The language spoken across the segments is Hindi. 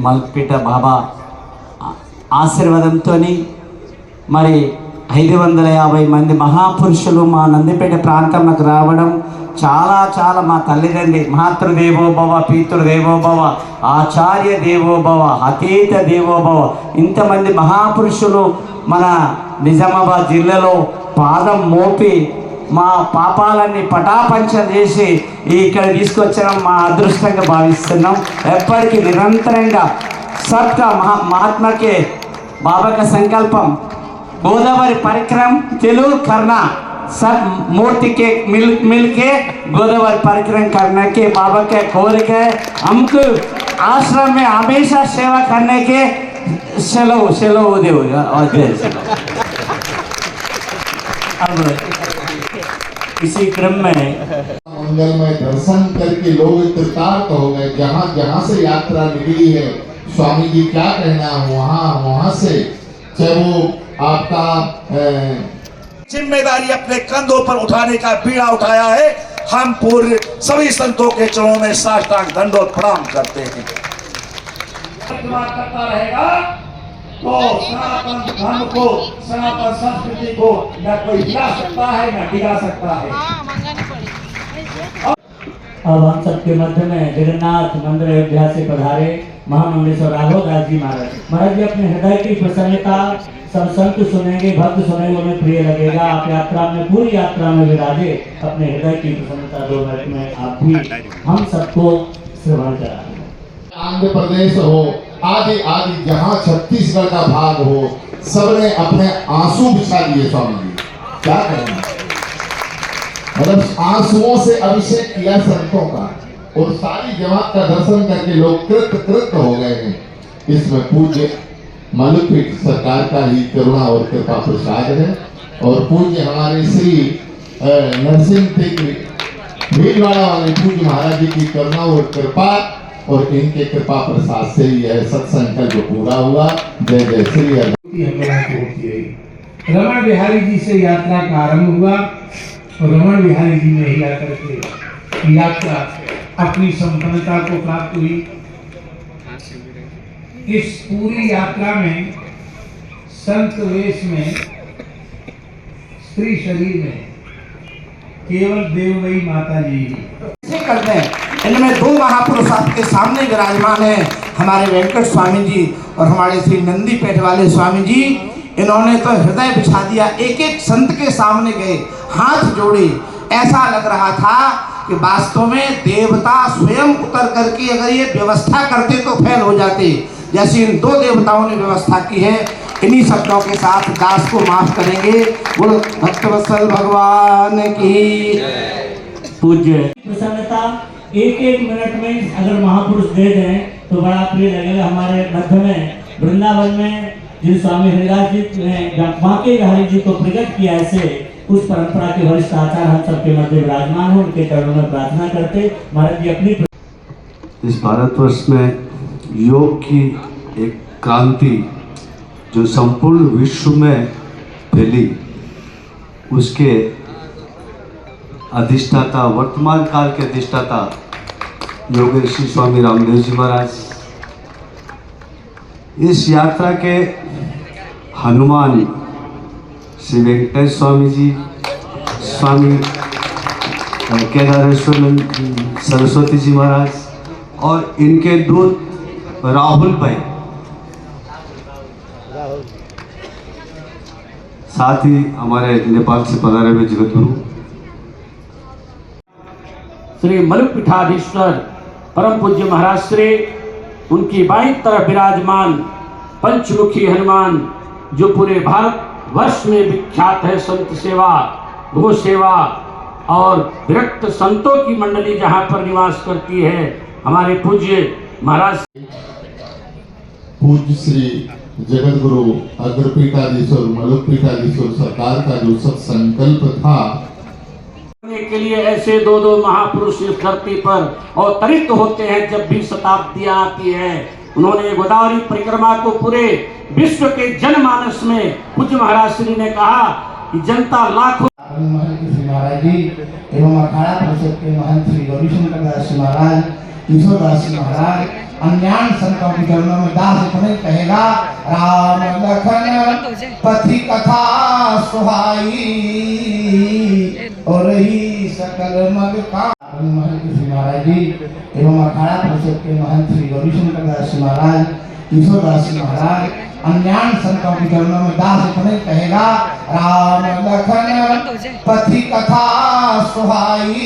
మల్పిట బాబా ఆశీర్వాదంతో మరి 550 మంది మహాపురుషులు మా నందిపేట ప్రాంతంలోకి రావడం చాలా మా తల్లిదండ్రి మాతృదేవోభవ పితృదేవోభవ ఆచార్య దేవోభవ అతీత దేవోభవ ఇంతమంది మహాపురుషులు మన నిజామాబాద్ జిల్లాలో పాదం మోపి మా పాపాలన్నీ పటాపంచం చేసి ఇక్కడ తీసుకొచ్చడం మా అదృష్టంగా భావిస్తున్నాం। ఎప్పటికీ నిరంతరంగా सबका महात्मा के बाबा का संकल्पम गोदावरी परिक्रम जरूर करना, सब मूर्ति के मिल के गोदावरी परिक्रम करने के बाबा के कोर के हमको आश्रम में हमेशा सेवा करने के चलो देव। अब इसी क्रम में मंगलमय दर्शन करके लोग कृतार्थ हो गए। जहाँ से यात्रा निकली है स्वामी जी क्या कहना वहाँ से चाहे वो आपका जिम्मेदारी अपने कंधों पर उठाने का बीड़ा उठाया है। हम पूरे सभी संतों के चरणों में साष्टांग दंडोत प्रणाम करते हैं। करता रहेगा तो सनातन धर्म को सनातन संस्कृति को न कोई हिला सकता है न डिगा सकता है। अब हम सबके मध्य में जगन्नाथ मंदिर अयोध्या से पधारे महामंडलेश्वर राघव दास जी महाराज जी अपने हृदय की प्रसन्नता सब संत सुनेंगे, भक्त सुनेंगे, उन्हें प्रिय लगेगा। आप यात्रा में पूरी यात्रा में विराजे, अपने हृदय की प्रसन्नता 2 मिनट में आप भी हम सबको श्रवण कराएं। आंध्र प्रदेश हो आदि जहाँ छत्तीसगढ़ का भाग हो सबने अपने आंसू बिछा दिए स्वामी जी। क्या कहना, मतलब आंसुओं से अभिषेक किया संतों का और सारी जमात का दर्शन करके लोग कृत हो गए हैं। इसमें पूज्य मलुपीठ सरकार का ही करुणा और कृपा प्रसाद है और पूज्य हमारे श्री नरसिंह भीलवाड़ा वाले पूज्य महाराज जी की करुणा और कृपा और इनके कृपा प्रसाद से ही यह सत्संकल्प पूरा हुआ। जय जय श्री रमण बिहारी जी से यात्रा का आरंभ हुआ और रमण बिहारी जी ने ही आकर के यात्रा अपनी संपन्नता को प्राप्त हुई। इस पूरी यात्रा में संत वेश में स्त्री शरीर में केवल देवमयी माता जी करते हैं। इनमें 2 महापुरुष आपके सामने विराजमान है, हमारे वेंकट स्वामी जी और हमारे श्री नंदीपेट वाले स्वामी जी। इन्होंने तो हृदय बिछा दिया, एक संत के सामने गए, हाथ जोड़े। ऐसा लग रहा था कि वास्तव में देवता स्वयं उतर करके अगर ये व्यवस्था करते तो फेल हो जाते, जैसे इन 2 देवताओं ने व्यवस्था की है। इन्हीं शब्दों के साथ दास को माफ करेंगे। बोलो भक्तवत्सल भगवान की पूज्य प्रसन्नता। एक मिनट में अगर महापुरुष दे दें तो बड़ा प्रिय लगेगा। हमारे मध्य में वृंदावन में जिन स्वामी हरिदास जी ने बांके बिहारी जी को प्रकट किया, ऐसे उस परंपरा के वरिष्ठ आचार्य हम सबके मध्य विराजमान हो, उनके चरणों में प्रार्थना करते। महाराज जी अपनी इस भारतवर्ष में योग की एक क्रांति जो संपूर्ण विश्व में फैली, उसके अधिष्ठाता वर्तमान काल के अधिष्ठाता योगेश्वरी स्वामी रामदेव जी महाराज, इस यात्रा के हनुमान श्री वेंकटेश स्वामी जी, स्वामी केदारेश्वर सरस्वती जी महाराज और इनके दूत राहुल भाई, साथ ही हमारे नेपाल से पधारे हुए जगत गुरु श्री मलुपीठाधीश्वर परम पूज्य महाराज श्री, उनकी बाईं तरफ विराजमान पंचमुखी हनुमान जो पूरे भारत वर्ष में विख्यात है। संत सेवा, गो सेवा और विरक्त संतों की मंडली जहाँ पर निवास करती है, हमारे पूज्य महाराज पूज्य श्री जगत गुरु अग्रपीठाधीश्वर मलुपीठाधीश्वर सरकार का जो सत्संकल्प था के लिए ऐसे 2 महापुरुष इस धरती पर अवतरित होते हैं। जब भी शताब्दियां आती है, उन्होंने गोदावरी परिक्रमा को पूरे विश्व के जनमानस में पूज्य महाराज श्री ने कहा कि जनता लाखों महाराज जी एवं अखाड़ा परिषद के महंत श्री रविशंकर दास महाराज, ईश्वर दास महाराज अनजान संतों के चरणों में दास इतने कहेगा, राम लखन पथि कथा सुहाई और ही सकल मग का। महंत श्री महाराज जी एवं अखाड़ा परिषद के महंत श्री गौरीशंकर दास जी महाराज, किशोर दास जी महाराज अनजान संतों के चरणों में दास इतने कहेगा, राम लखन पथि कथा सुहाई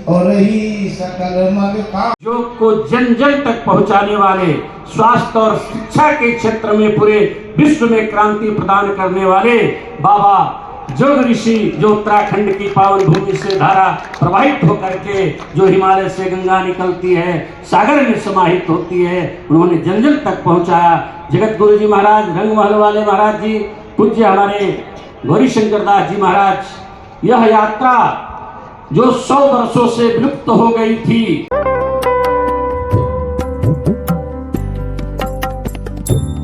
और ही सकल मग का। योग को जन जन तक पहुंचाने वाले, स्वास्थ्य और शिक्षा के क्षेत्र में पूरे विश्व में क्रांति प्रदान करने वाले बाबा जोग ऋषि, जो उत्तराखंड की पावन भूमि से धारा प्रवाहित होकर के जो हिमालय से गंगा निकलती है, सागर में समाहित होती है, उन्होंने जन जन तक पहुंचाया। जगत गुरु जी महाराज, रंगमहल वाले महाराज जी, पूज्य हमारे गौरीशंकर दास जी महाराज, यह यात्रा जो 100 वर्षों से विलुप्त हो गई थी,